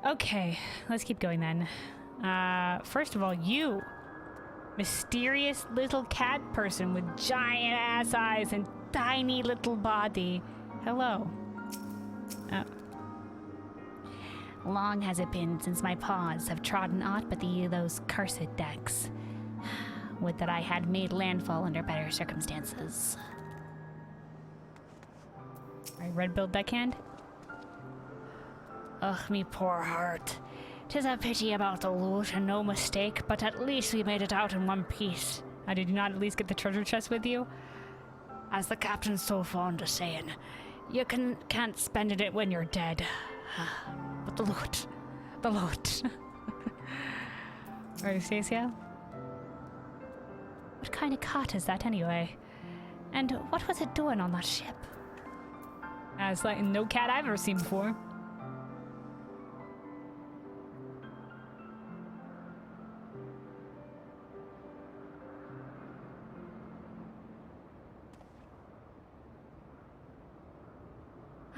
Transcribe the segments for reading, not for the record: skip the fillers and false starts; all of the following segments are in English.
Okay, let's keep going then. First of all, you mysterious little cat person with giant ass eyes and tiny little body. Hello. Long has it been since my paws have trodden aught but those cursed decks. Would that I had made landfall under better circumstances. Alright, red build deckhand. Ugh, me poor heart. 'Tis a pity about the loot, and no mistake, but at least we made it out in one piece. Did you not at least get the treasure chest with you? As the captain's so fond of saying, you can't spend it when you're dead. But the loot. The loot. Are you Cessair? What kind of cat is that anyway? And what was it doing on that ship? It's like no cat I've ever seen before.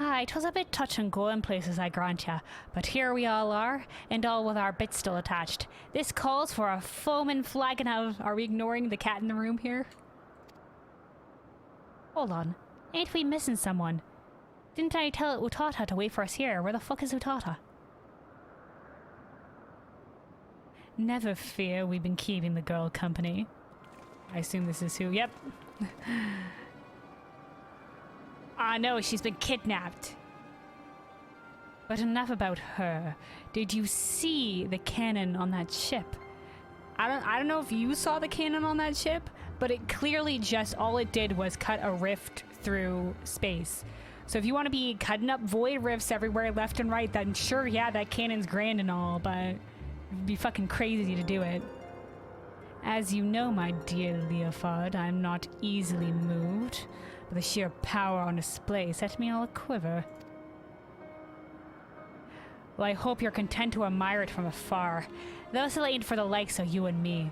Aye, 'twas a bit touch and go in places, I grant ya, but here we all are, and all with our bits still attached. This calls for a foaming flagon of... Are we ignoring the cat in the room here? Hold on. Ain't we missing someone? Didn't I tell Utata to wait for us here? Where the fuck is Utata? Never fear, we've been keeping the girl company. I assume this is who... Yep. Ah, no, she's been kidnapped. But enough about her. Did you see the cannon on that ship? I don't know if you saw the cannon on that ship, but it clearly just, all it did was cut a rift through space. So if you want to be cutting up void rifts everywhere left and right, then sure, yeah, that cannon's grand and all, but it'd be fucking crazy to do it. As you know, my dear Leofard, I'm not easily moved, but the sheer power on display set me all a-quiver. Well, I hope you're content to admire it from afar. Thus it ain't for the likes of you and me.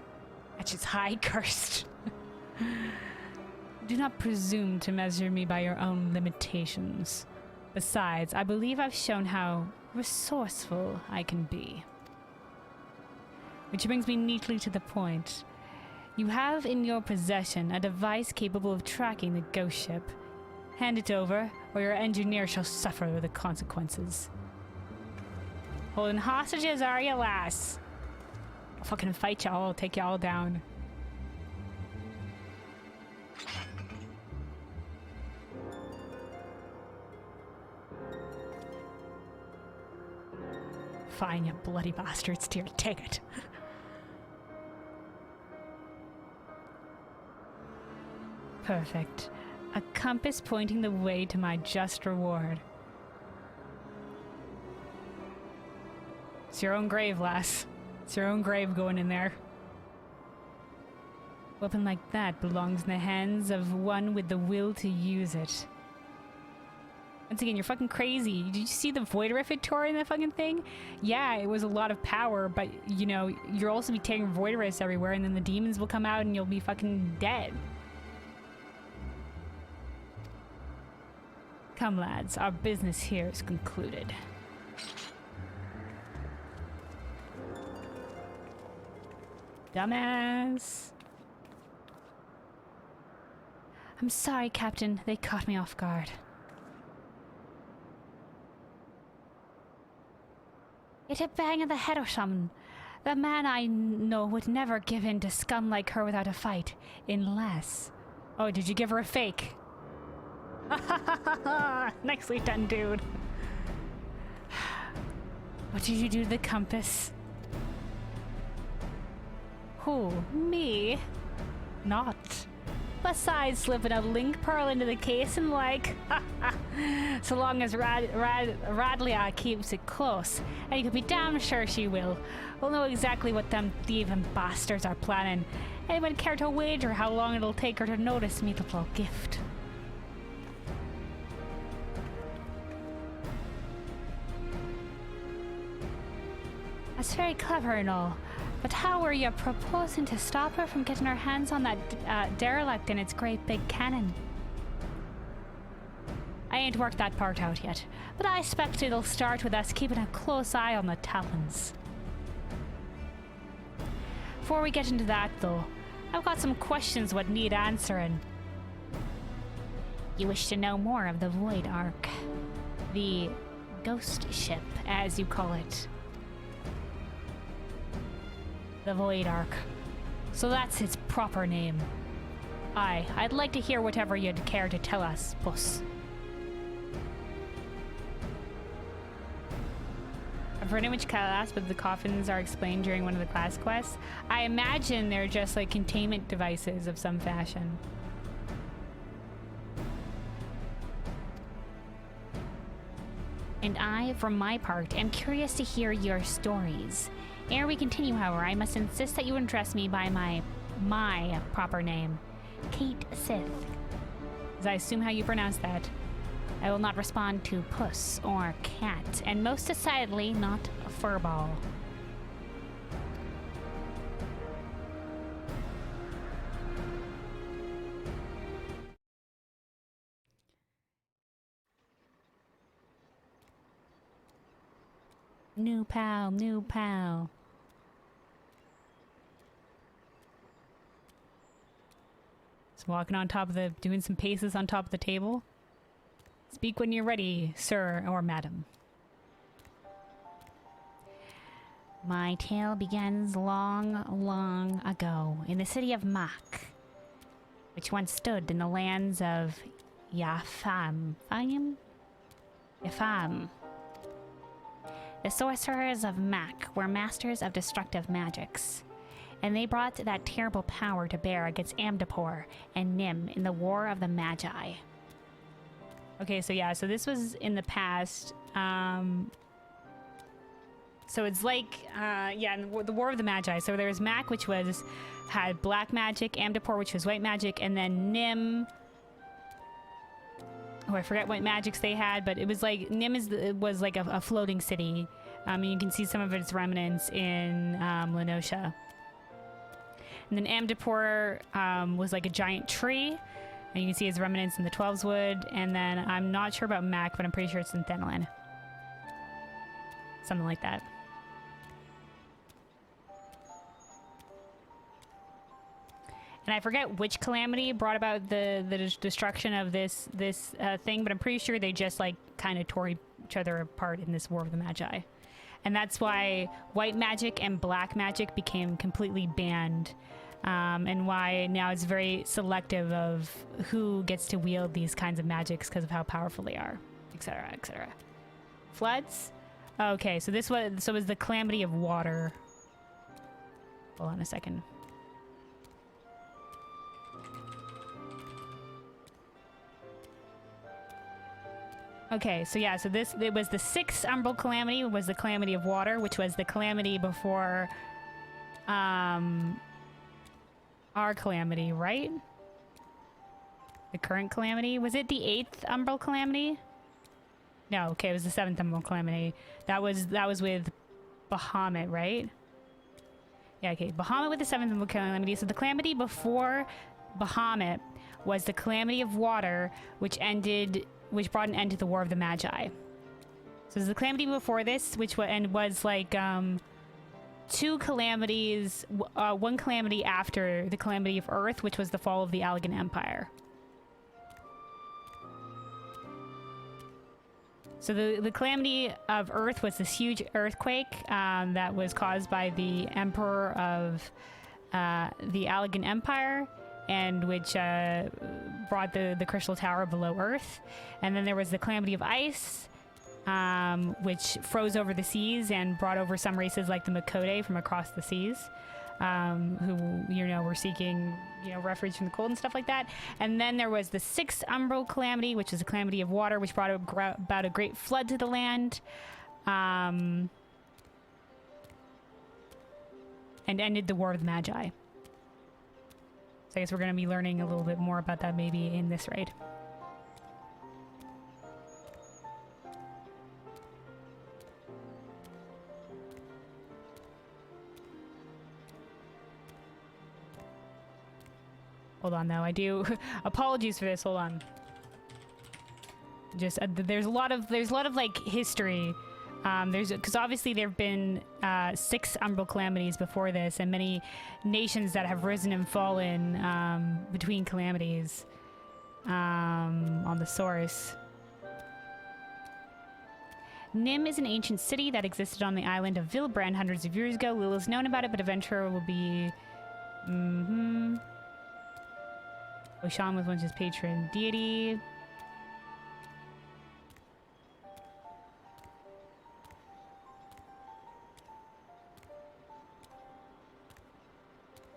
That's just high cursed. Do not presume to measure me by your own limitations. Besides, I believe I've shown how resourceful I can be. Which brings me neatly to the point. You have in your possession a device capable of tracking the ghost ship. Hand it over, or your engineer shall suffer the consequences. Holding hostages, are you, lass? I'll fucking fight y'all, take y'all down. Fine, you bloody bastards, dear, take it. Perfect. A compass pointing the way to my just reward. It's your own grave, lass. It's your own grave going in there. A weapon like that belongs in the hands of one with the will to use it. Once again, you're fucking crazy. Did you see the void rift it tore in that fucking thing? Yeah, it was a lot of power, but, you know, you'll also be taking void rifts everywhere, and then the demons will come out and you'll be fucking dead. Come, lads, our business here is concluded. Dumbass. I'm sorry, Captain. They caught me off guard. It a bang on the head or something. The man I know would never give in to scum like her without a fight. Unless... Oh, did you give her a fake? Nicely done, dude. What did you do to the compass? Who? Me? Not. Besides slipping a link pearl into the case and like, so long as Radlia keeps it close, and you can be damn sure she will. We'll know exactly what them thieving bastards are planning. Anyone care to wager how long it'll take her to notice me little gift? That's very clever and all, but how were you proposing to stop her from getting her hands on that derelict and its great big cannon? I ain't worked that part out yet, but I expect it'll start with us keeping a close eye on the Talons. Before we get into that, though, I've got some questions what need answering. You wish to know more of the Void Ark. The ghost ship, as you call it. The Void Ark. So that's its proper name. Aye, I'd like to hear whatever you'd care to tell us, Puss. I've heard in which class, but the coffins are explained during one of the class quests. I imagine they're just like containment devices of some fashion. And I, for my part, am curious to hear your stories. Ere we continue, however, I must insist that you address me by my proper name, Cait Sith. As I assume how you pronounce that. I will not respond to puss or cat, and most decidedly not furball. New pal, new pal. Just walking on top of the, doing some paces on top of the table. Speak when you're ready, sir or madam. My tale begins long, long ago in the city of Mhach, which once stood in the lands of Yafam. The sorcerers of Mhach were masters of destructive magics, and they brought that terrible power to bear against Amdapor and Nim in the War of the Magi. Okay, so yeah, so this was in the past. So it's like, yeah, in the War of the Magi. So there's Mhach, which had black magic, Amdapor, which was white magic, and then Nim. Oh, I forget what magics they had, but it was like Nim was like a floating city. You can see some of its remnants in Lenosha. And then Amdapor was like a giant tree. And you can see his remnants in the 12's Wood. And then I'm not sure about Mhach, but I'm pretty sure it's in Thanalan. Something like that. And I forget which calamity brought about the destruction of this thing, but I'm pretty sure they just like kind of tore each other apart in this War of the Magi. And that's why white magic and black magic became completely banned. And why now it's very selective of who gets to wield these kinds of magics because of how powerful they are, etc., etc. Floods? Okay, so this was the calamity of water. Hold on a second. Okay, so yeah, so it was the 6th Umbral Calamity, was the calamity of water, which was the calamity before our calamity, right? The current calamity? Was it the 8th Umbral Calamity? No, okay, it was the 7th Umbral Calamity. That was with Bahamut, right? Yeah, okay, Bahamut with the 7th Umbral Calamity. So the calamity before Bahamut was the calamity of water, which brought an end to the War of the Magi. So there's the calamity before this, which was like 2 calamities, one calamity after the calamity of Earth, which was the fall of the Allegan Empire. So the calamity of Earth was this huge earthquake that was caused by the Emperor of the Allegan Empire, and which brought the Crystal Tower below Earth. And then there was the calamity of ice, which froze over the seas and brought over some races like the Makode from across the seas, who, were seeking, refuge from the cold and stuff like that. And then there was the 6th Umbral Calamity, which is a calamity of water, which brought about a great flood to the land, and ended the War of the Magi. So I guess we're going to be learning a little bit more about that maybe in this raid. Hold on, though. I do... Apologies for this. Hold on. Just there's a lot of like history. Because obviously there have been 6 umbral calamities before this, and many nations that have risen and fallen between calamities on the source. Nim is an ancient city that existed on the island of Vilbrand hundreds of years ago. Little is known about it, but adventurer will be... Oshan was once his patron deity.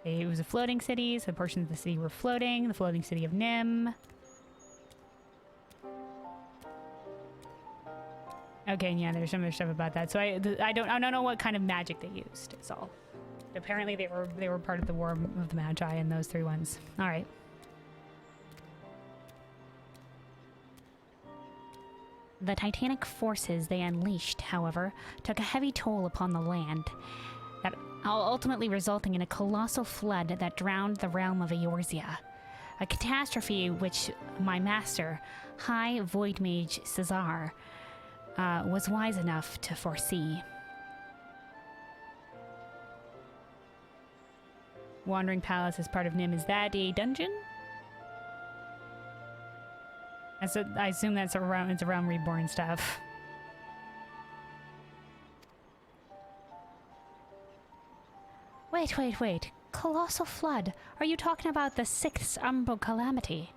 It was a floating city, so portions of the city were floating. The floating city of Nim. Okay, yeah, there's some other stuff about that. So I don't know what kind of magic they used. It's all. Apparently they were part of the War of the Magi and those 3 ones. All right. The titanic forces they unleashed, however, took a heavy toll upon the land, that ultimately resulting in a colossal flood that drowned the realm of Eorzea. A catastrophe which my master, High Void Mage Cessair, was wise enough to foresee. Wandering Palace is part of Nim. Is that a dungeon? I assume it's around Reborn stuff. Wait. Colossal flood. Are you talking about the 6th umbral calamity?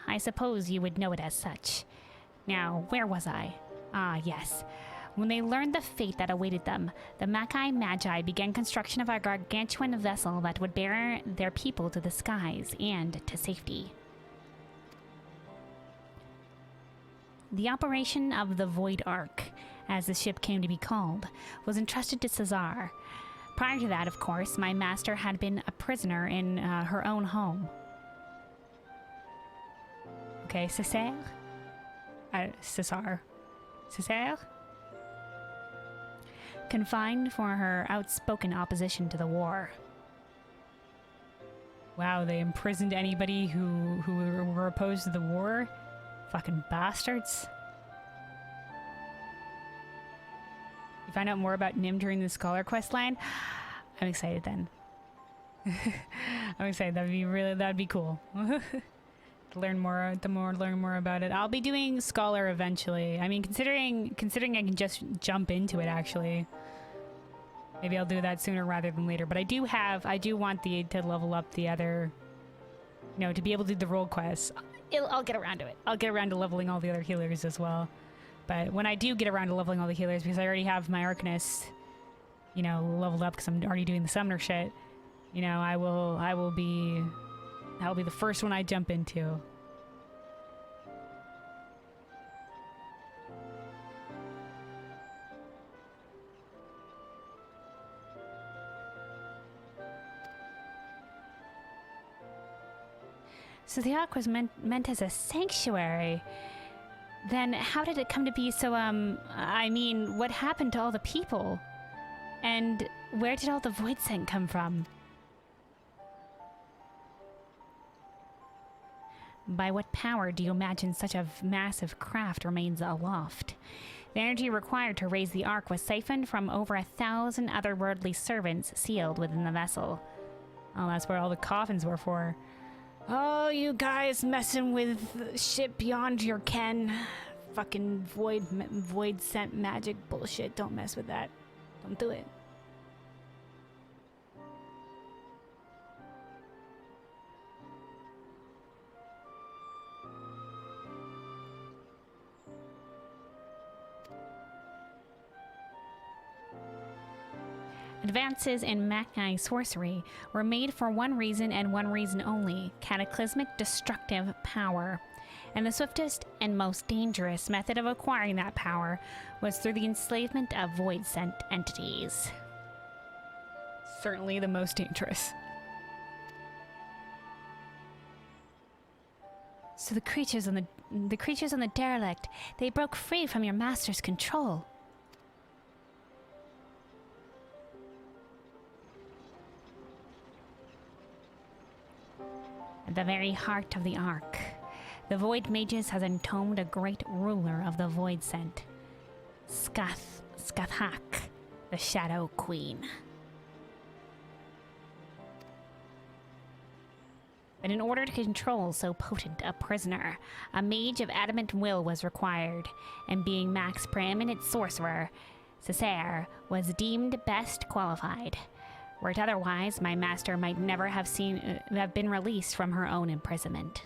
I suppose you would know it as such. Now, where was I? Ah, yes. When they learned the fate that awaited them, the Mhachi Magi began construction of a gargantuan vessel that would bear their people to the skies and to safety. The operation of the Void Ark, as the ship came to be called, was entrusted to Cessair. Prior to that, of course, my master had been a prisoner in her own home. Okay, Cessair? Cessair? Confined for her outspoken opposition to the war. Wow, they imprisoned anybody who were opposed to the war? Fucking bastards. You find out more about Nim during the Scholar quest line? I'm excited then. I'm excited. That'd be cool. Learn more about it. I'll be doing Scholar eventually. I mean, considering I can just jump into it actually. Maybe I'll do that sooner rather than later. But I do want to level up the other, to be able to do the role quests. I'll get around to it. I'll get around to leveling all the other healers as well. But when I do get around to leveling all the healers, because I already have my Arcanist, leveled up because I'm already doing the summoner shit, I'll be the first one I jump into. So the Ark was meant as a sanctuary. Then how did it come to be so, I mean, what happened to all the people? And where did all the voidsent come from? By what power do you imagine such a massive craft remains aloft? The energy required to raise the Ark was siphoned from over 1,000 otherworldly servants sealed within the vessel. Oh, that's what all the coffins were for. Oh, you guys messing with shit beyond your ken. Fucking voidsent magic bullshit. Don't mess with that. Don't do it. Advances in Mhachi sorcery were made for one reason and one reason only: cataclysmic destructive power. And the swiftest and most dangerous method of acquiring that power was through the enslavement of voidsent entities. Certainly the most dangerous. So the creatures on the derelict, they broke free from your master's control. At the very heart of the Ark, The Void Mages has entombed a great ruler of the voidsent, Scathach the Shadow Queen. But in order to control so potent a prisoner, a mage of adamant will was required, and being Mhach's preeminent sorcerer, Cessair was deemed best qualified. Were it otherwise, my master might never have been released from her own imprisonment.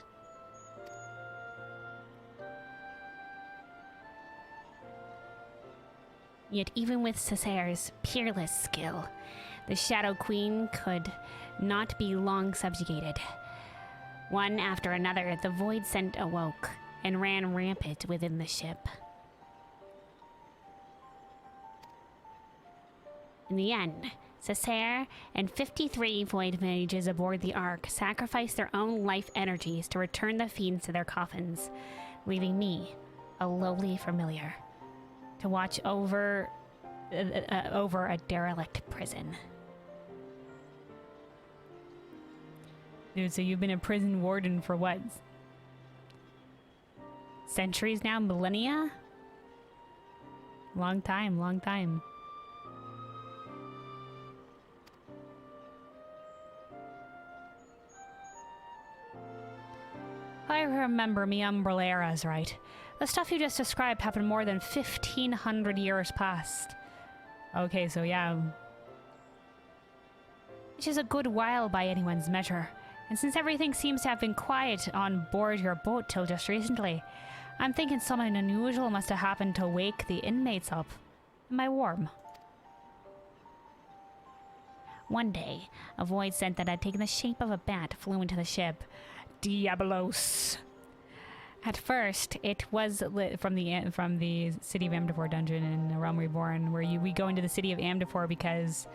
Yet even with Cessair's peerless skill, the Shadow Queen could not be long subjugated. One after another, the voidsent awoke and ran rampant within the ship. In the end, Cessair and 53 void mages aboard the Ark sacrificed their own life energies to return the fiends to their coffins, leaving me, a lowly familiar, to watch over a derelict prison. Dude, so you've been a prison warden for what? Centuries now? Millennia? Long time, long time. I remember me Umbrelleras right. The stuff you just described happened more than 1,500 years past. Okay, so yeah. Which is a good while by anyone's measure. And since everything seems to have been quiet on board your boat till just recently, I'm thinking something unusual must have happened to wake the inmates up. Am I warm? One day, a voidsent that had taken the shape of a bat flew into the ship. Diabolos. At first, it was lit from the City of Amdifor dungeon in The Realm Reborn, where we go into the City of Amdifor because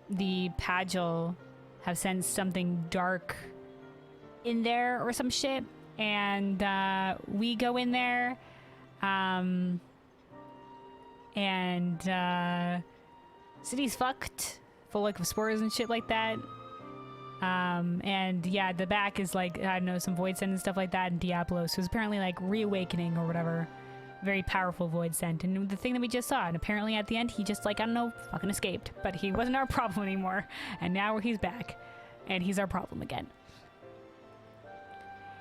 the Pagel have sensed something dark in there or some shit, and we go in there, and city's fucked, full like of spores and shit like that. And yeah, the back is like, I don't know, some voidsent and stuff like that, and Diabolos, who's apparently like reawakening or whatever. Very powerful voidsent. And the thing that we just saw, and apparently at the end he just like, I don't know, fucking escaped. But he wasn't our problem anymore. And now he's back. And he's our problem again.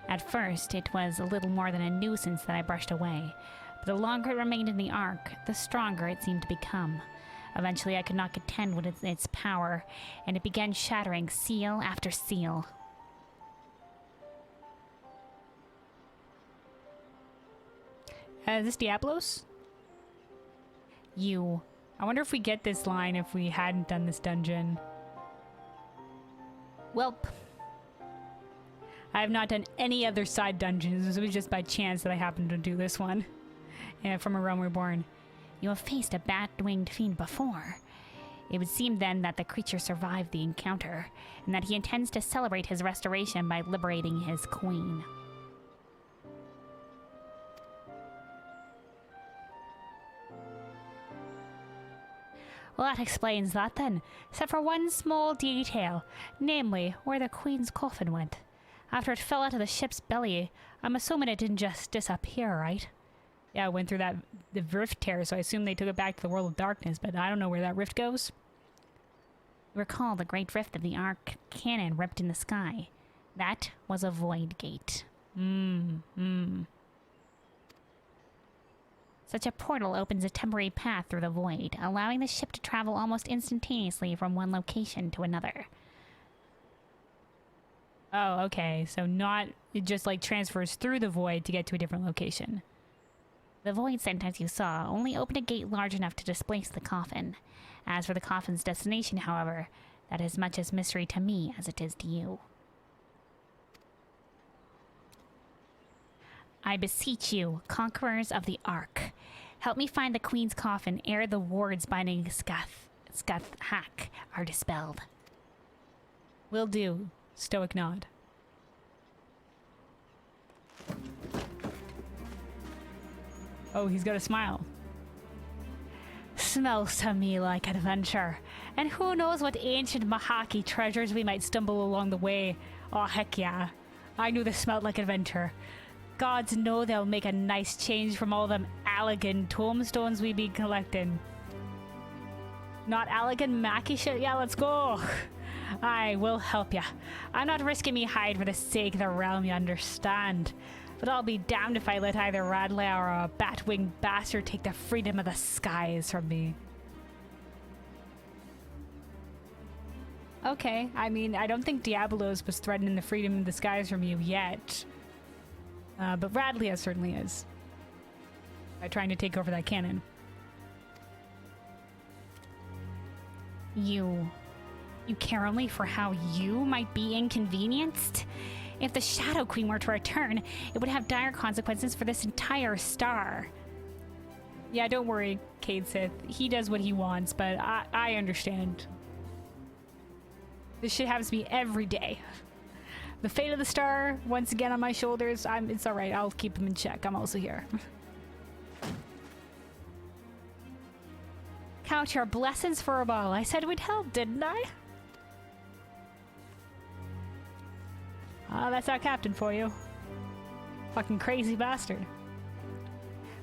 At first, it was a little more than a nuisance that I brushed away. But the longer it remained in the Ark, the stronger it seemed to become. Eventually I could not contend with its power, and it began shattering seal after seal. Is this Diabolos? You. I wonder if we get this line if we hadn't done this dungeon. Welp. I have not done any other side dungeons. It was just by chance that I happened to do this one. From A Realm Reborn. You have faced a bat-winged fiend before. It would seem then that the creature survived the encounter, and that he intends to celebrate his restoration by liberating his queen. Well, that explains that then, except for one small detail, namely, where the queen's coffin went. After it fell out of the ship's belly, I'm assuming it didn't just disappear, right? Yeah, it went through the rift tear, so I assume they took it back to the world of darkness, but I don't know where that rift goes. Recall the great rift of the Ark cannon ripped in the sky. That was a void gate. Such a portal opens a temporary path through the void, allowing the ship to travel almost instantaneously from one location to another. Oh, okay, so it just like transfers through the void to get to a different location. The voidsent, as you saw, only opened a gate large enough to displace the coffin. As for the coffin's destination, however, that is much as mystery to me as it is to you. I beseech you, conquerors of the Ark, help me find the Queen's coffin ere the wards binding Scathach are dispelled. Will do. Stoic nod. Oh, he's got a smile. Smells to me like adventure. And who knows what ancient Mhachi treasures we might stumble along the way. Oh, heck yeah. I knew this smelled like adventure. Gods know they'll make a nice change from all them elegant tombstones we be collecting. Not elegant Mhachi shit? Yeah, let's go. I will help ya. I'm not risking me hide for the sake of the realm, you understand. But I'll be damned if I let either Radlia or a bat-winged bastard take the freedom of the skies from me. Okay, I mean, I don't think Diabolos was threatening the freedom of the skies from you yet. But Radlia certainly is. By trying to take over that cannon. You care only for how you might be inconvenienced? If the Shadow Queen were to return, it would have dire consequences for this entire star. Yeah, don't worry, Cait Sith. He does what he wants, but I understand. This shit happens to me every day. The fate of the star, once again on my shoulders. It's alright, I'll keep him in check. I'm also here. Count your blessings for a ball. I said we'd help, didn't I? That's our captain for you. Fucking crazy bastard.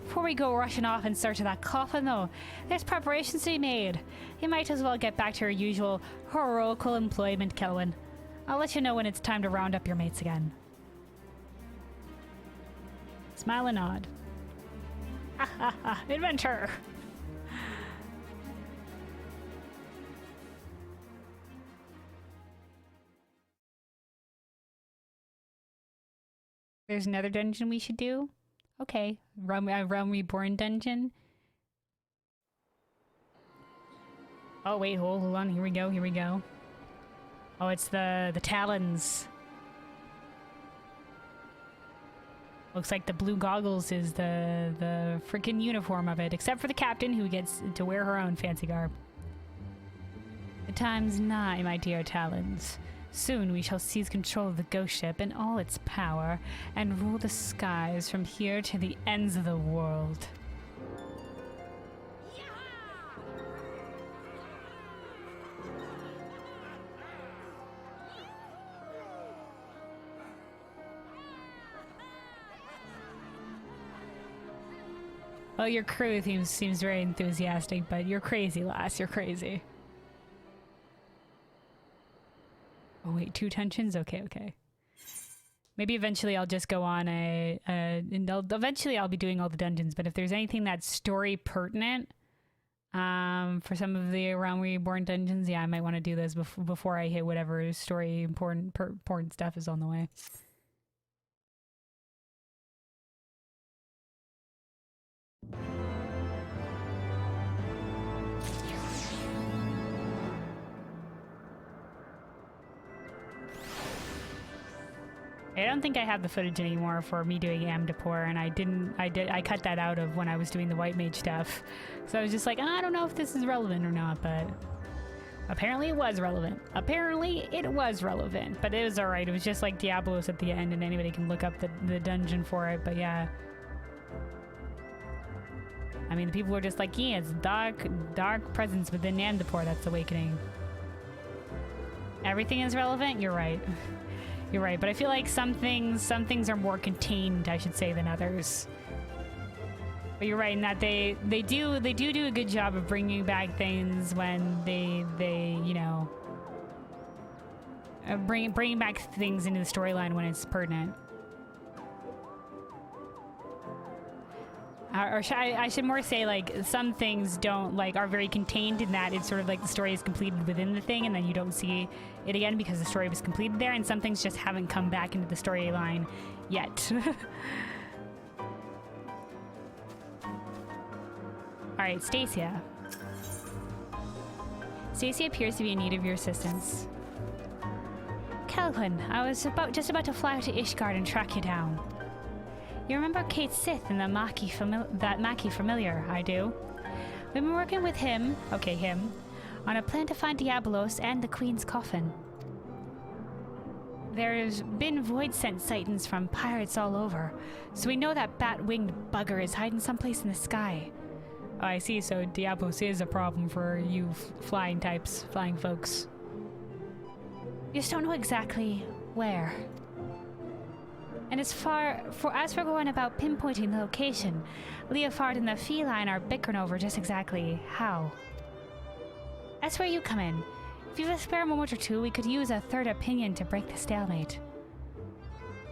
Before we go rushing off in search of that coffin, though, there's preparations to be made. You might as well get back to your usual heroical employment, Kelwyn. I'll let you know when it's time to round up your mates again. Smile and nod. Ha ha ha, adventure! There's another dungeon we should do? Okay, Realm Reborn dungeon. Oh wait, hold on, here we go. Oh, it's the Talons. Looks like the blue goggles is the freaking uniform of it, except for the captain who gets to wear her own fancy garb. The time's nigh, my dear Talons. Soon we shall seize control of the ghost ship and all its power, and rule the skies from here to the ends of the world. Well, your crew seems very enthusiastic, but you're crazy, lass. You're crazy. Oh wait, 2 dungeons? Okay. Maybe eventually I'll just go on eventually I'll be doing all the dungeons, but if there's anything that's story pertinent, for some of the Realm Reborn dungeons, yeah, I might want to do those before I hit whatever story important stuff is on the way. I don't think I have the footage anymore for me doing Amdapor, and I cut that out of when I was doing the White Mage stuff. So I was just like, I don't know if this is relevant or not, but apparently it was relevant. But it was alright. It was just like Diabolos at the end, and anybody can look up the dungeon for it, but yeah. I mean, the people were just like, yeah, it's dark presence within Amdapor that's awakening. Everything is relevant? You're right. You're right, but I feel like some things are more contained, I should say, than others. But you're right in that they do a good job of bringing back things when they you know, bringing back things into the storyline when it's pertinent. Or I should more say, like, some things are very contained in that it's sort of like the story is completed within the thing and then you don't see it again because the story was completed there, and some things just haven't come back into the storyline yet. Alright, Stacia. Stacia appears to be in need of your assistance. Kelwyn, I was just about to fly out to Ishgard and track you down. You remember Cait Sith and that Mhachi familiar? I do. We've been working with him, on a plan to find Diabolos and the Queen's coffin. There's been voidsent sightings from pirates all over, so we know that bat-winged bugger is hiding someplace in the sky. Oh, I see, so Diabolos is a problem for you flying folks. You just don't know exactly where. And as for going about pinpointing the location, Leofard and the feline are bickering over just exactly how. That's where you come in. If you have a spare moment or two, we could use a third opinion to break the stalemate.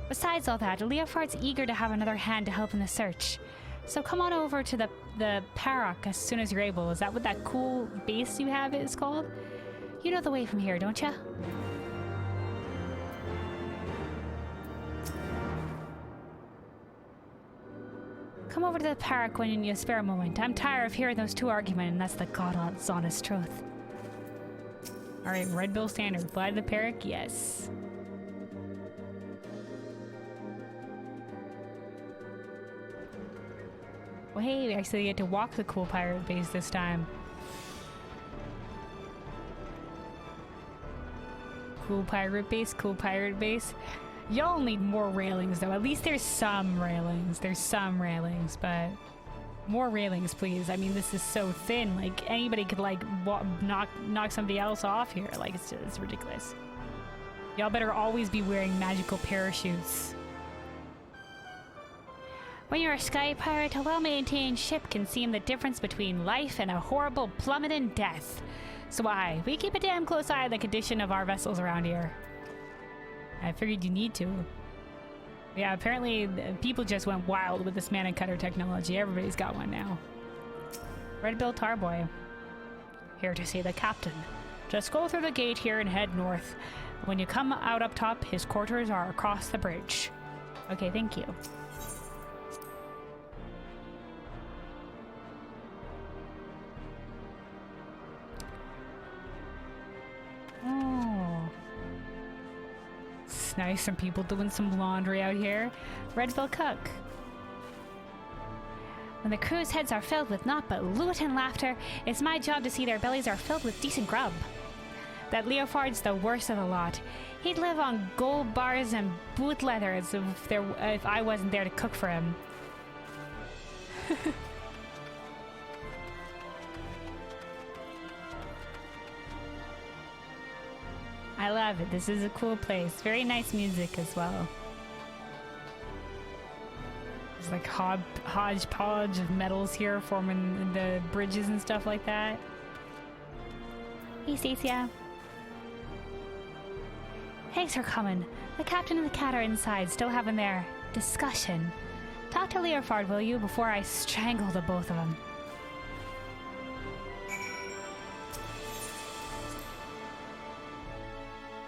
Besides all that, Leofard's eager to have another hand to help in the search. So come on over to the Parok as soon as you're able. Is that what that cool base you have is called? You know the way from here, don't ya? Come over to the Parok when you spare a moment. I'm tired of hearing those two argument, and that's the God's honest truth. Alright, Red Bill Standard. Fly to the Parok? Yes. Well, hey, we actually get to walk the cool pirate base this time. Cool pirate base, cool pirate base. Y'all need more railings, though. At least there's some railings. There's some railings, but more railings, please. I mean, this is so thin. Like, anybody could, like, knock somebody else off here. Like, it's ridiculous. Y'all better always be wearing magical parachutes. When you're a sky pirate, a well-maintained ship can seem the difference between life and a horrible plummeting death. So we keep a damn close eye on the condition of our vessels around here. I figured you need to. Yeah, apparently people just went wild with this mana cutter technology. Everybody's got one now. Red Bill Tarboy. Here to see the captain. Just go through the gate here and head north. When you come out up top, his quarters are across the bridge. Okay, thank you. Nice, some people doing some laundry out here. Red Bill Cook. When the crew's heads are filled with naught but loot and laughter, it's my job to see their bellies are filled with decent grub. That Leofard's the worst of the lot. He'd live on gold bars and boot leather as if I wasn't there to cook for him. I love it. This is a cool place. Very nice music as well. There's like hodgepodge of metals here forming the bridges and stuff like that. Hey, Stacia. Thanks for coming. The captain and the cat are inside, still having their discussion. Talk to Leofard, will you, before I strangle the both of them.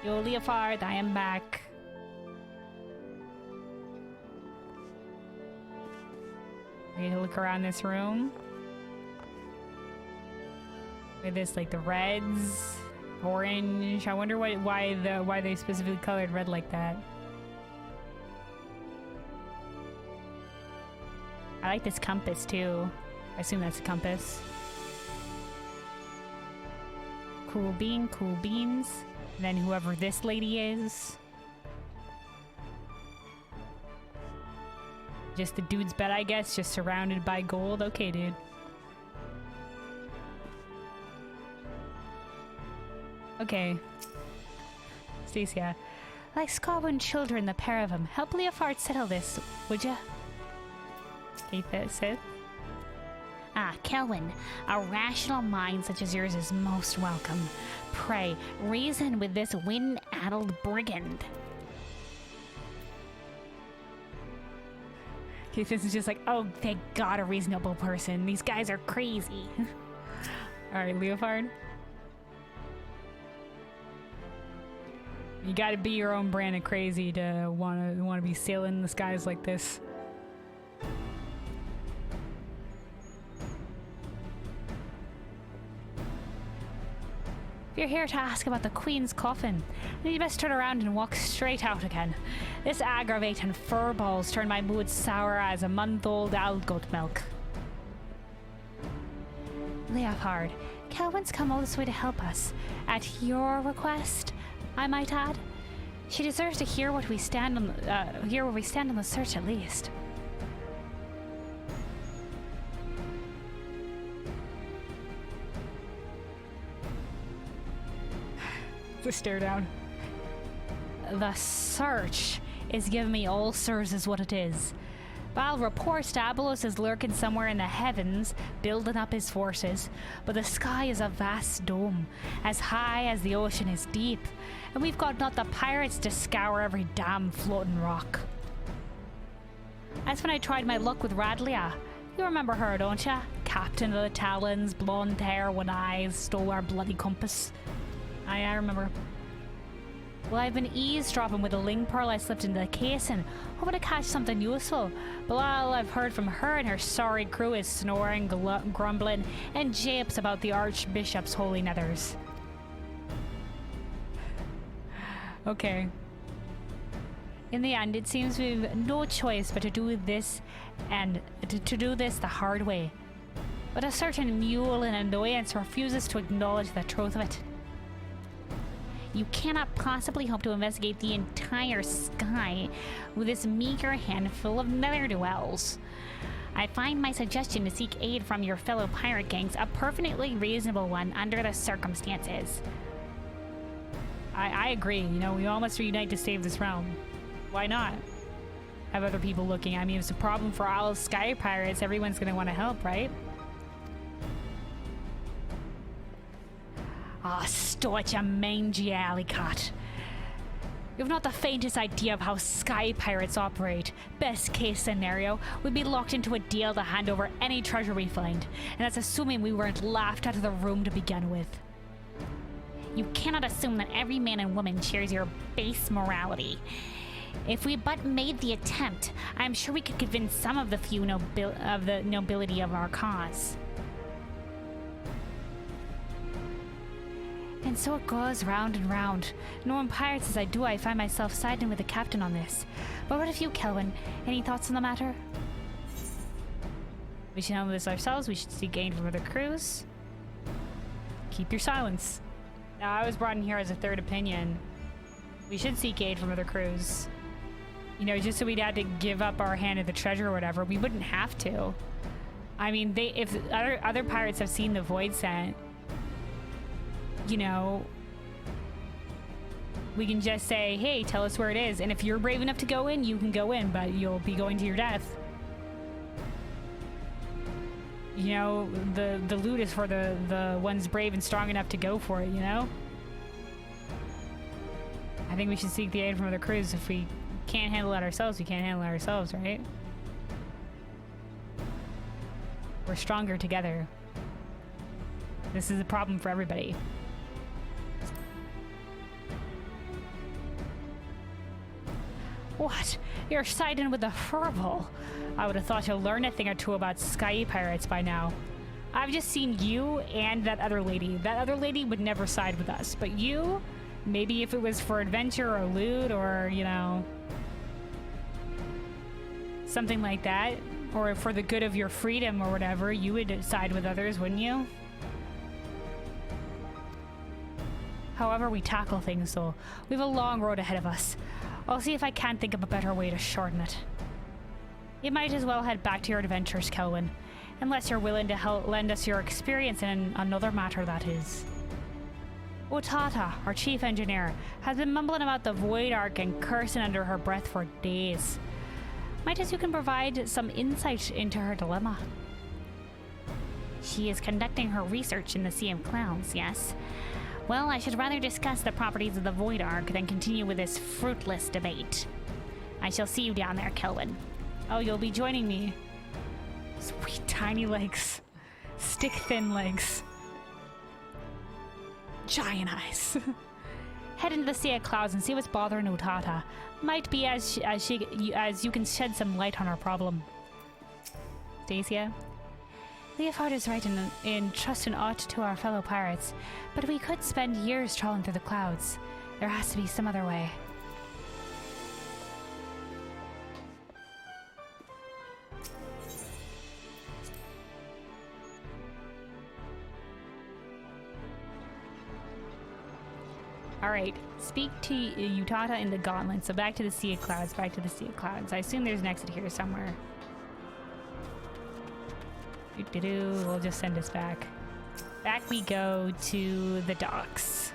Yo, Leofard, I am back. I need to look around this room. Look at this, like the reds, orange. I wonder why they specifically colored red like that. I like this compass too. I assume that's a compass. Cool bean, cool beans. And then whoever this lady is. Just the dude's bed, I guess, just surrounded by gold. Okay, dude. Okay. Stacia. Like squabbling children, the pair of them. Help Leofard settle this, would ya? Cait Sith. Ah, Kelwyn, a rational mind such as yours is most welcome. Pray, reason with this wind-addled brigand. Okay, this is just like, oh, thank God, a reasonable person. These guys are crazy. Alright, Leofard. You gotta be your own brand of crazy to wanna be sailing in the skies like this. If you're here to ask about the Queen's coffin, then you best turn around and walk straight out again. This aggravating furballs turned my mood sour as a month-old owl goat milk. Leofard, Kelwyn's come all this way to help us. At your request, I might add. She deserves to hear what we stand on, hear where we stand on the search at least. The stare down. The search is giving me ulcers is what it is. But I'll report Diabolos is lurking somewhere in the heavens, building up his forces. But the sky is a vast dome, as high as the ocean is deep. And we've got not the pirates to scour every damn floating rock. That's when I tried my luck with Radlia. You remember her, don't ya? Captain of the Talons, blonde hair, one eyes, stole our bloody compass. I remember. Well, I've been eavesdropping with a ling pearl I slipped into the casing, hoping to catch something useful. But all I've heard from her and her sorry crew is snoring, grumbling, and japes about the Archbishop's holy nethers. Okay. In the end, it seems we've no choice but to do this, and to do this the hard way. But a certain mule in annoyance refuses to acknowledge the truth of it. You cannot possibly hope to investigate the entire sky with this meager handful of ne'er-do-wells. I find my suggestion to seek aid from your fellow pirate gangs a perfectly reasonable one under the circumstances. I agree. You know, we all must reunite to save this realm. Why not? Have other people looking. I mean, if it's a problem for all sky pirates, everyone's going to want to help, right? Ah, stop you mangy alley cat. You've not the faintest idea of how sky pirates operate. Best case scenario, we'd be locked into a deal to hand over any treasure we find, and that's assuming we weren't laughed out of the room to begin with. You cannot assume that every man and woman shares your base morality. If we but made the attempt, I'm sure we could convince some of the few nobility of our cause. And so it goes round and round. Knowing pirates as I do, I find myself siding with the captain on this. But what of you, Kelvin? Any thoughts on the matter? We should handle this ourselves. We should seek gain from other crews. Keep your silence. Now, I was brought in here as a third opinion. We should seek aid from other crews. You know, just so we'd had to give up our hand of the treasure or whatever. We wouldn't have to. I mean, if other pirates have seen the voidsent, you know, we can just say, hey, tell us where it is. And if you're brave enough to go in, you can go in, but you'll be going to your death. You know, the loot is for the ones brave and strong enough to go for it, you know? I think we should seek the aid from other crews. If we can't handle it ourselves, we can't handle it ourselves, right? We're stronger together. This is a problem for everybody. What? You're siding with the Furball? I would have thought you'll learn a thing or two about sky pirates by now. I've just seen you and that other lady. That other lady would never side with us, but you, maybe if it was for adventure or loot or, you know, something like that, or for the good of your freedom or whatever, you would side with others, wouldn't you? However we tackle things, though, we have a long road ahead of us. I'll see if I can't think of a better way to shorten it. You might as well head back to your adventures, Kelvin. Unless you're willing to lend us your experience in another matter, that is. Otata, our chief engineer, has been mumbling about the Void Ark and cursing under her breath for days. Might as you can provide some insight into her dilemma. She is conducting her research in the Sea of Clouds, yes? Well, I should rather discuss the properties of the Void Ark than continue with this fruitless debate. I shall see you down there, Kelvin. Oh, you'll be joining me. Sweet tiny legs. Stick-thin legs. Giant eyes. Head into the Sea of Clouds and see what's bothering Otata. Might be as you can shed some light on our problem. Stacia? Leofard is right in trusting aught to our fellow pirates, but we could spend years trawling through the clouds. There has to be some other way. Alright, speak to Utata in the Gauntlet. So back to the Sea of Clouds, back to the Sea of Clouds. I assume there's an exit here somewhere. We'll just send us back. Back we go to the docks.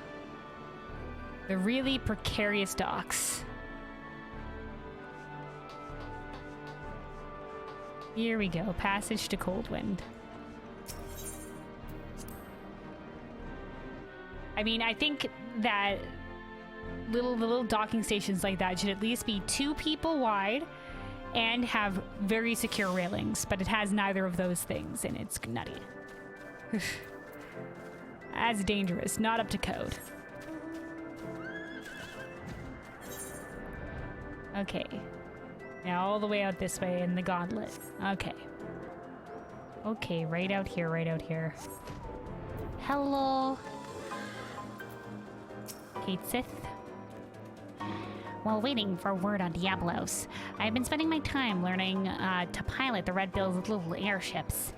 The really precarious docks. Here we go. Passage to Coldwind. I mean, I think that the little docking stations like that should at least be 2 people wide and have very secure railings, but it has neither of those things, and it's nutty. That's dangerous. Not up to code. Okay. Now all the way out this way in the gauntlet. Okay. Okay, right out here, right out here. Hello. Cait Sith. While waiting for word on Diabolos, I've been spending my time learning to pilot the Red Bill's little airships.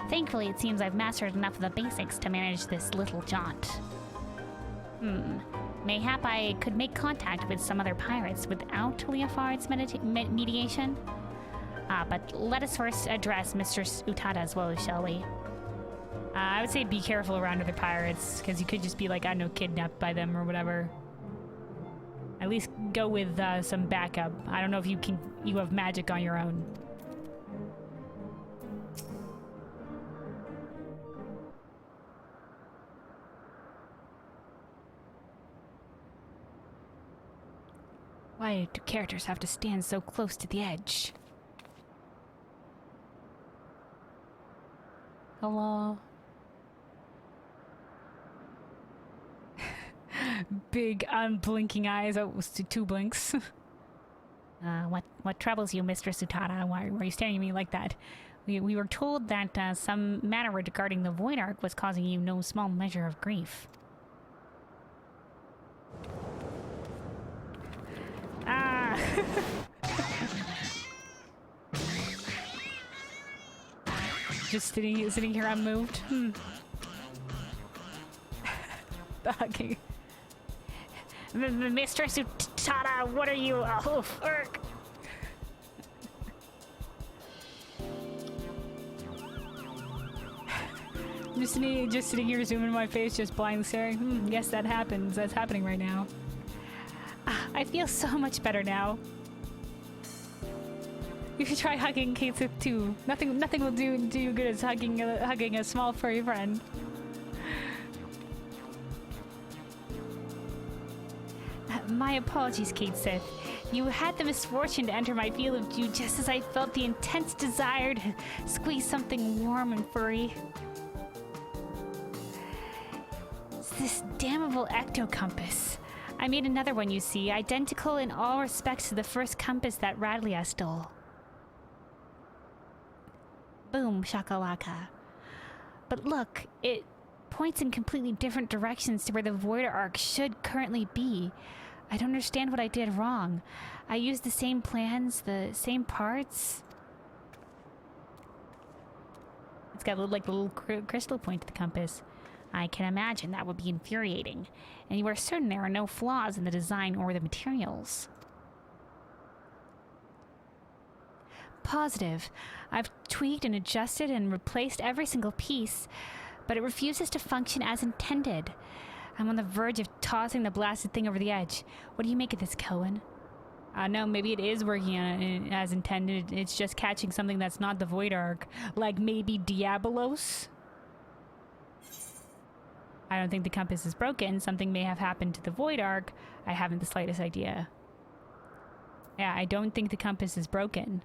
Thankfully, it seems I've mastered enough of the basics to manage this little jaunt. Mayhap I could make contact with some other pirates without Leofard's mediation? But let us first address Mistress Utada's woes, shall we? I would say be careful around other pirates, because you could just be like, I don't know, kidnapped by them or whatever. At least go with some backup. I don't know if you have magic on your own. Why do characters have to stand so close to the edge? Hello? Big unblinking eyes. Oh, it was 2 blinks. What troubles you, Mistress Utada? Why are you staring at me like that? We were told that some matter regarding the Void Ark was causing you no small measure of grief. Ah! Just sitting here unmoved. Okay. Mistress Utada, what are you? Oh, fuck. Just sitting here zooming in my face, just blindly staring. Yes, that happens. That's happening right now. I feel so much better now. You should try hugging Cait Sith too. Nothing will do you good as hugging a small furry friend. My apologies, Cait Sith. You had the misfortune to enter my field of view just as I felt the intense desire to squeeze something warm and furry. It's this damnable ecto-compass. I made another one, you see, identical in all respects to the first compass that Radlia stole. Boom, shakalaka. But look, it points in completely different directions to where the Void Ark should currently be. I don't understand what I did wrong. I used the same plans, the same parts. It's got a little crystal point to the compass. I can imagine that would be infuriating. And you are certain there are no flaws in the design or the materials. Positive. I've tweaked and adjusted and replaced every single piece, but it refuses to function as intended. I'm on the verge of tossing the blasted thing over the edge. What do you make of this, Cohen? No, maybe it is working as intended. It's just catching something that's not the Void Ark. Like maybe Diabolos? I don't think the compass is broken. Something may have happened to the Void Ark. I haven't the slightest idea. Yeah, I don't think the compass is broken.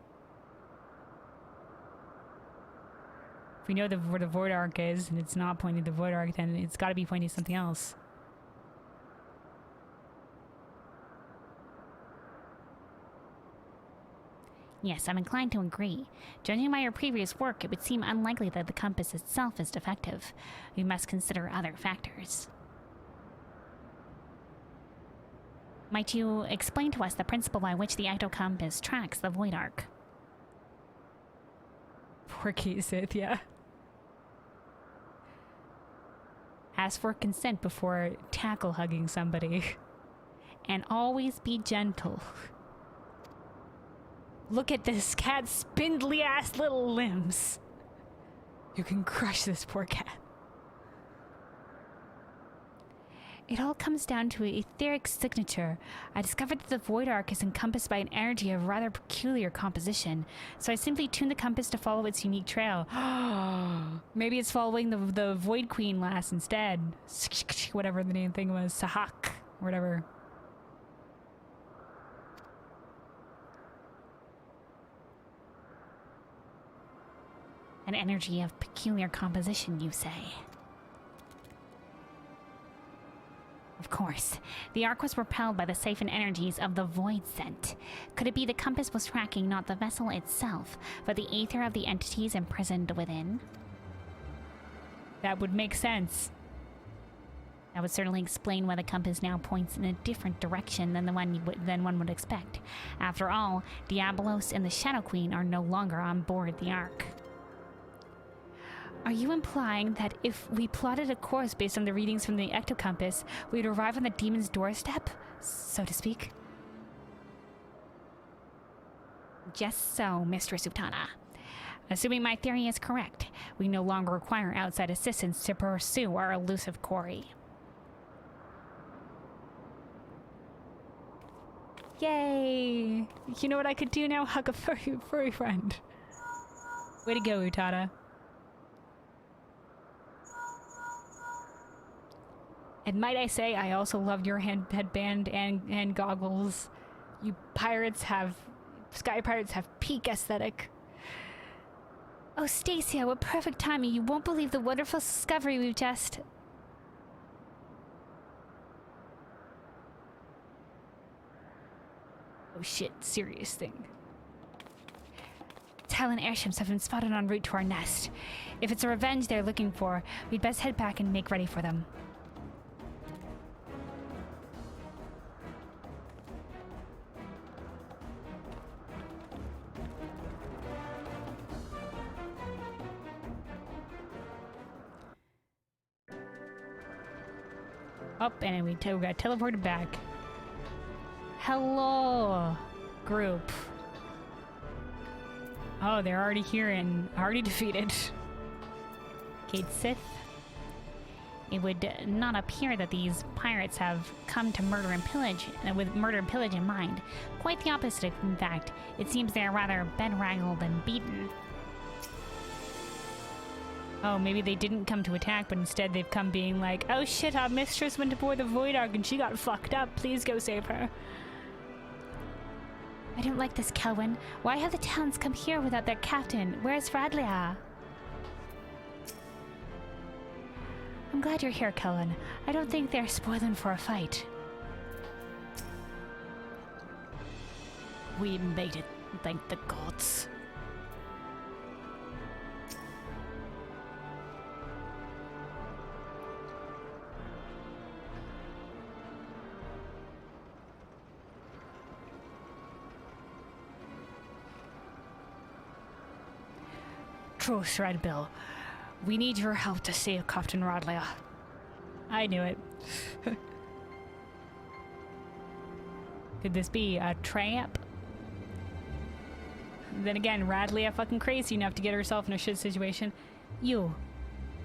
If we know where the Void Ark is, and it's not pointing to the Void Ark, then it's got to be pointing to something else. Yes, I'm inclined to agree. Judging by your previous work, it would seem unlikely that the compass itself is defective. We must consider other factors. Might you explain to us the principle by which the ecto-compass tracks the Void Ark? Poor Cait Sith, yeah. Ask for consent before tackle hugging somebody. And always be gentle. Look at this cat's spindly ass little limbs. You can crush this poor cat. It all comes down to an etheric signature. I discovered that the Void Ark is encompassed by an energy of rather peculiar composition, so I simply tuned the compass to follow its unique trail. Maybe it's following the Void Queen lass instead. Whatever the name thing was. Mhach. Whatever. An energy of peculiar composition, you say? Of course. The Ark was propelled by the siphon energies of the voidsent. Could it be the compass was tracking not the vessel itself, but the aether of the entities imprisoned within? That would make sense. That would certainly explain why the compass now points in a different direction than one would expect. After all, Diabolos and the Shadow Queen are no longer on board the Ark. Are you implying that if we plotted a course based on the readings from the ectocompass, we'd arrive on the demon's doorstep, so to speak? Just so, Mistress Utana. Assuming my theory is correct, we no longer require outside assistance to pursue our elusive quarry. Yay! You know what I could do now? Hug a furry friend. Way to go, Utana. And might I say, I also love your headband and goggles. You Sky Pirates have peak aesthetic. Oh, Stacia, what perfect timing. You won't believe the wonderful discovery we've just... Oh shit, serious thing. Talon airships have been spotted en route to our nest. If it's a revenge they're looking for, we'd best head back and make ready for them. Up, and we got teleported back. Hello, group. Oh, they're already here and already defeated. Cait Sith. It would not appear that these pirates have come to murder and pillage, with murder and pillage in mind. Quite the opposite, in fact. It seems they are rather bedraggled and beaten. Oh, maybe they didn't come to attack, but instead they've come being like, oh shit, our mistress went aboard the Void Ark and she got fucked up. Please go save her. I don't like this, Kelwyn. Why have the Talons come here without their captain? Where's Radlia? I'm glad you're here, Kelwyn. I don't think they're spoiling for a fight. We made it, thank the gods. Truce, Red Bill. We need your help to save Captain Radlia. I knew it. Could this be a trap? Then again, Radlia fucking crazy enough to get herself in a shit situation. You're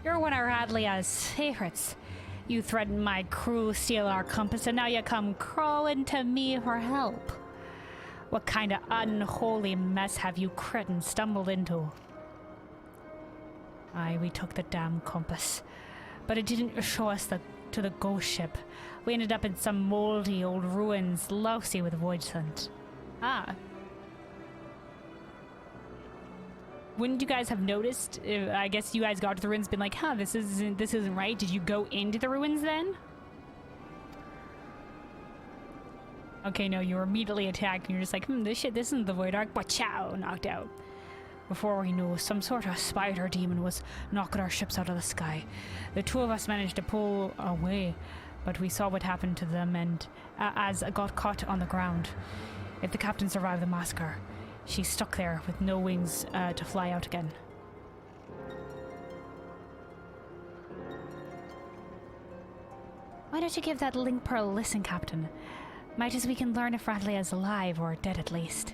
one of Radlia's favorites. You threatened my crew, steal our compass, and now you come crawling to me for help. What kind of unholy mess have you cretins stumbled into? Aye, we took the damn compass, but it didn't show us to the ghost ship. We ended up in some moldy old ruins, lousy with voidsent. Ah. Wouldn't you guys have noticed? I guess you guys got to the ruins, been like, huh, this isn't right. Did you go into the ruins then? Okay, no, you were immediately attacked, and you're just like, this isn't the Void Ark. Wachow, knocked out. Before we knew, some sort of spider demon was knocking our ships out of the sky. The two of us managed to pull away, but we saw what happened to them and as got caught on the ground. If the captain survived the massacre, she's stuck there with no wings to fly out again. Why don't you give that link pearl a listen, Captain? Might as we can learn if Radlia is alive or dead at least.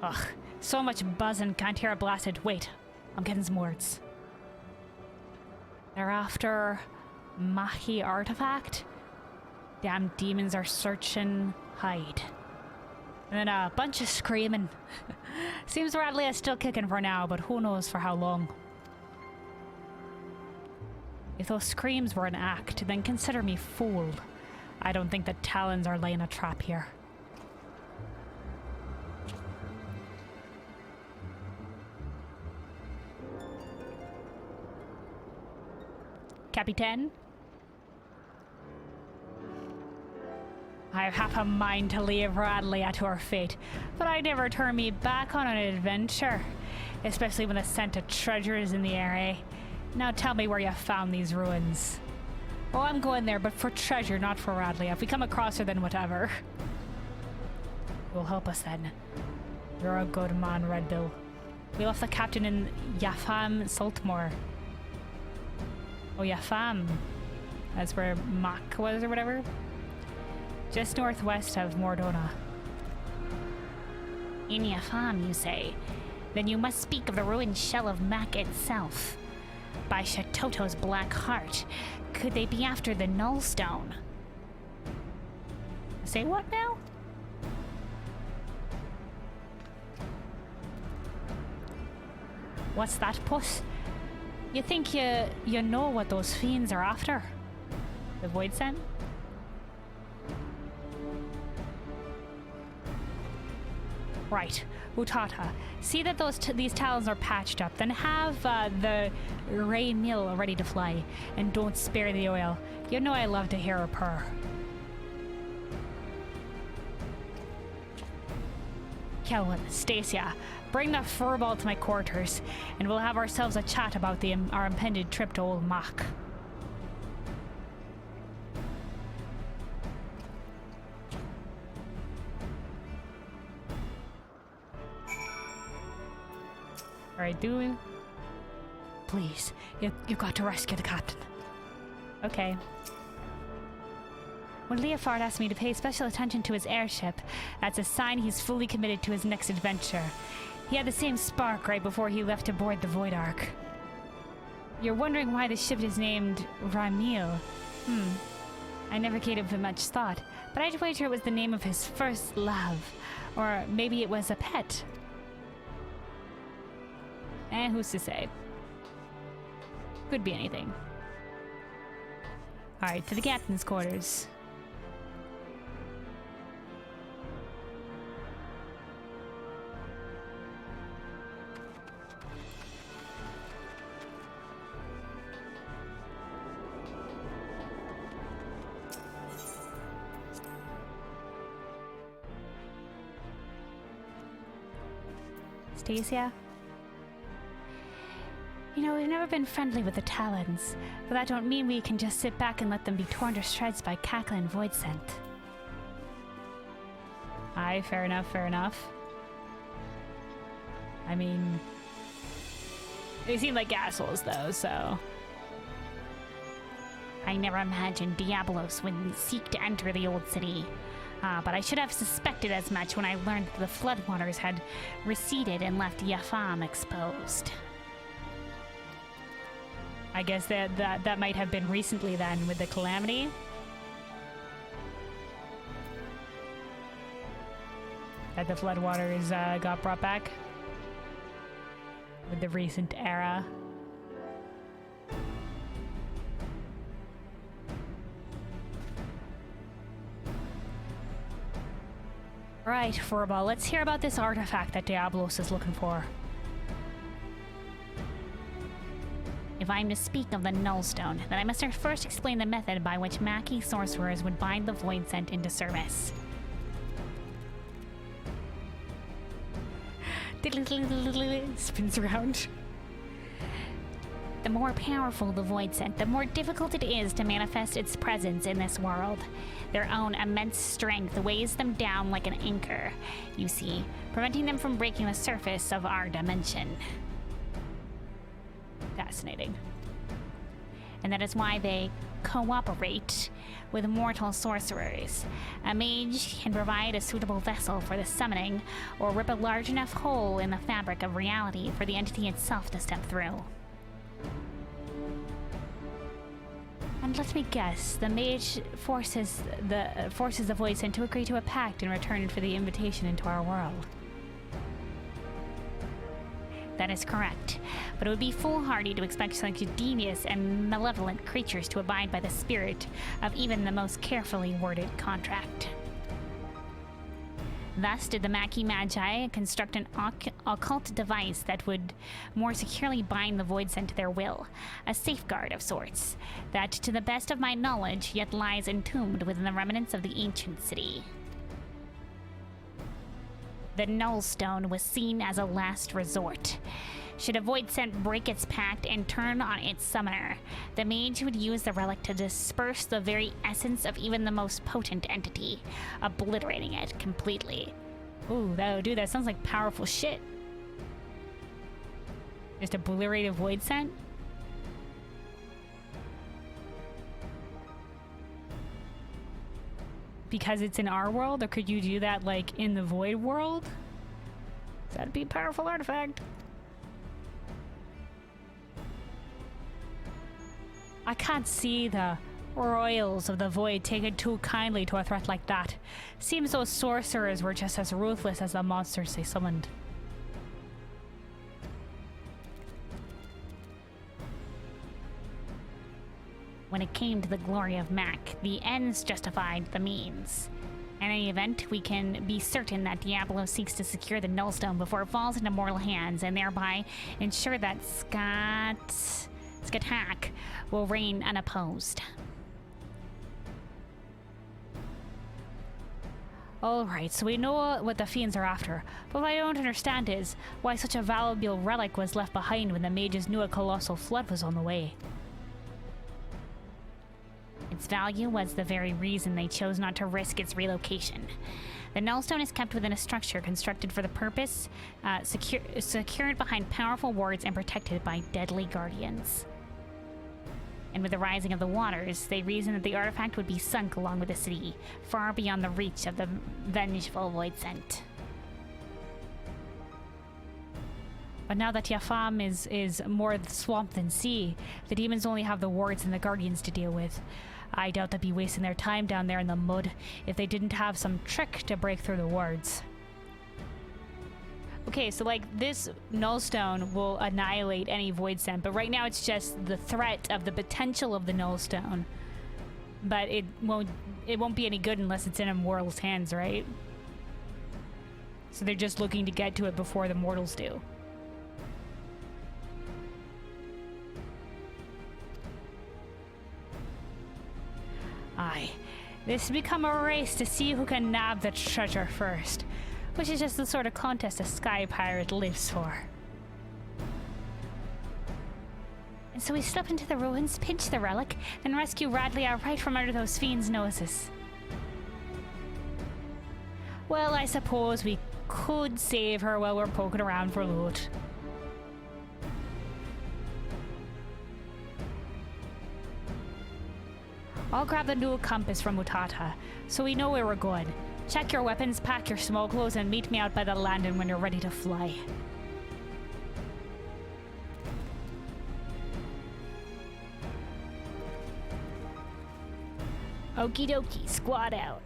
Ugh, so much buzzing, can't hear a blasted. Wait, I'm getting some words. They're after Mhachi artifact. Damn demons are searching. Hide. And then a bunch of screaming. Seems Radlia is still kicking for now, but who knows for how long. If those screams were an act, then consider me fooled. I don't think the Talons are laying a trap here. Capitan? I have half a mind to leave Radlia to her fate, but I never turn me back on an adventure, especially when the scent of treasure is in the air, eh? Now tell me where you found these ruins. Oh, I'm going there, but for treasure, not for Radlia. If we come across her, then whatever. You'll help us then. You're a good man, Red Bill. We left the captain in Yafam Saltmore. Oh, Yafam. That's where Mhach was or whatever. Just northwest of Mordona. In Yafam, you say? Then you must speak of the ruined shell of Mhach itself. By Shatoto's black heart, could they be after the Nullstone? Say what now? What's that, puss? You think you know what those fiends are after? The voidsent? Right, Utata. See that these Talons are patched up, then have the Ray Mill ready to fly, and don't spare the oil. You know I love to hear her purr. Kelvin, Stacia, bring the furball to my quarters, and we'll have ourselves a chat about our impended trip to old Mhach. Alright, do we? Please, you've got to rescue the captain. Okay. When Leofard asked me to pay special attention to his airship, that's a sign he's fully committed to his next adventure. He had the same spark right before he left to board the Void Ark. You're wondering why the ship is named Ramil. I never gave it much thought, but I'd wager it was the name of his first love. Or maybe it was a pet. Who's to say? Could be anything. Alright, to the captain's quarters. Stacia? You know, we've never been friendly with the Talons, but that don't mean we can just sit back and let them be torn to shreds by cackling voidsent. Aye, fair enough, fair enough. I mean, they seem like assholes though, so... I never imagined Diabolos would seek to enter the old city. But I should have suspected as much when I learned that the floodwaters had receded and left Yafam exposed. I guess that might have been recently then with the calamity. That the floodwaters got brought back with the recent era. Right, Furball, let's hear about this artifact that Diabolos is looking for. If I'm to speak of the Nullstone, then I must first explain the method by which Mhachi sorcerers would bind the voidsent into service. Spins around. The more powerful the voidsent, the more difficult it is to manifest its presence in this world. Their own immense strength weighs them down like an anchor, you see, preventing them from breaking the surface of our dimension. Fascinating. And that is why they cooperate with mortal sorcerers. A mage can provide a suitable vessel for the summoning, or rip a large enough hole in the fabric of reality for the entity itself to step through. And let me guess, the mage forces the voidsent to agree to a pact in return for the invitation into our world. That is correct, but it would be foolhardy to expect such devious and malevolent creatures to abide by the spirit of even the most carefully worded contract. Thus did the Mhachi construct an occult device that would more securely bind the voidsent to their will, a safeguard of sorts, that, to the best of my knowledge, yet lies entombed within the remnants of the ancient city. The Nullstone was seen as a last resort. Should a voidsent break its pact and turn on its summoner, the mage would use the relic to disperse the very essence of even the most potent entity, obliterating it completely. Ooh, dude, that sounds like powerful shit. Just obliterate a voidsent? Because it's in our world, or could you do that like in the void world? That'd be a powerful artifact. I can't see the royals of the void taking too kindly to a threat like that. Seems those sorcerers were just as ruthless as the monsters they summoned. When it came to the glory of Mhach, the ends justified the means. In any event, we can be certain that Diabolos seeks to secure the Nullstone before it falls into mortal hands, and thereby ensure that Scathach will reign unopposed. Alright, so we know what the fiends are after, but what I don't understand is why such a valuable relic was left behind when the mages knew a colossal flood was on the way. Its value was the very reason they chose not to risk its relocation. The Nullstone is kept within a structure constructed for the purpose, secured behind powerful wards and protected by deadly guardians. And with the rising of the waters, they reasoned that the artifact would be sunk along with the city, far beyond the reach of the vengeful voidsent. But now that Yafam is more swamp than sea, the demons only have the wards and the guardians to deal with. I doubt they'd be wasting their time down there in the mud if they didn't have some trick to break through the wards. Okay, so like this Nullstone will annihilate any voidsent, but right now it's just the threat of the potential of the Nullstone. But it won't be any good unless it's in a mortal's hands, right? So they're just looking to get to it before the mortals do. Aye, this has become a race to see who can nab the treasure first, which is just the sort of contest a sky pirate lives for. And so we slip into the ruins, pinch the relic, then rescue Radlia right from under those fiends' noses. Well, I suppose we could save her while we're poking around for loot. I'll grab the new compass from Mutata, so we know where we're going. Check your weapons, pack your smoke clothes, and meet me out by the landing when you're ready to fly. Okie dokie, squad out.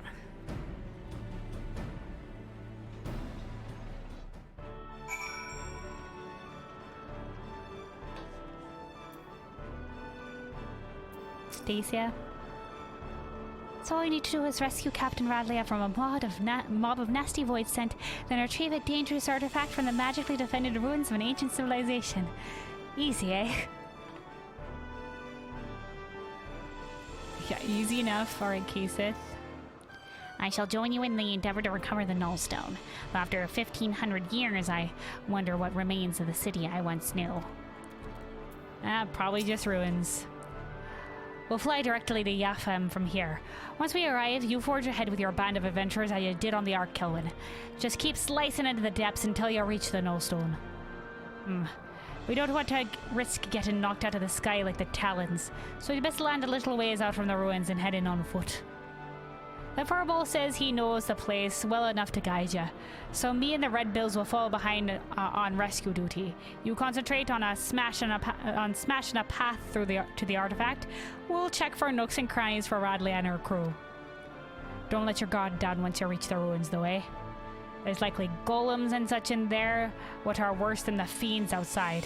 Stacia? So all I need to do is rescue Captain Radlia from a mob of nasty voidsent, then retrieve a dangerous artifact from the magically defended ruins of an ancient civilization. Easy, eh? Yeah, easy enough. Alright, Cait Sith. I shall join you in the endeavor to recover the Nullstone. But after 1,500 years, I wonder what remains of the city I once knew. Probably just ruins. We'll fly directly to Yafam from here. Once we arrive, you forge ahead with your band of adventurers as you did on the Ark Kelvin. Just keep slicing into the depths until you reach the Nullstone. We don't want to risk getting knocked out of the sky like the Talons, so you best land a little ways out from the ruins and head in on foot. The Furball says he knows the place well enough to guide you, so me and the Red Bills will fall behind on rescue duty. You concentrate on smashing a path through to the artifact. We'll check for nooks and crannies for Radlia and her crew. Don't let your guard down once you reach the ruins, though, eh? There's likely golems and such in there, what are worse than the fiends outside.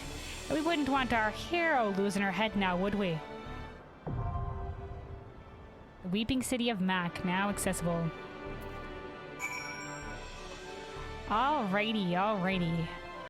And we wouldn't want our hero losing her head now, would we? The Weeping City of Mhach, now accessible. Alrighty, alrighty.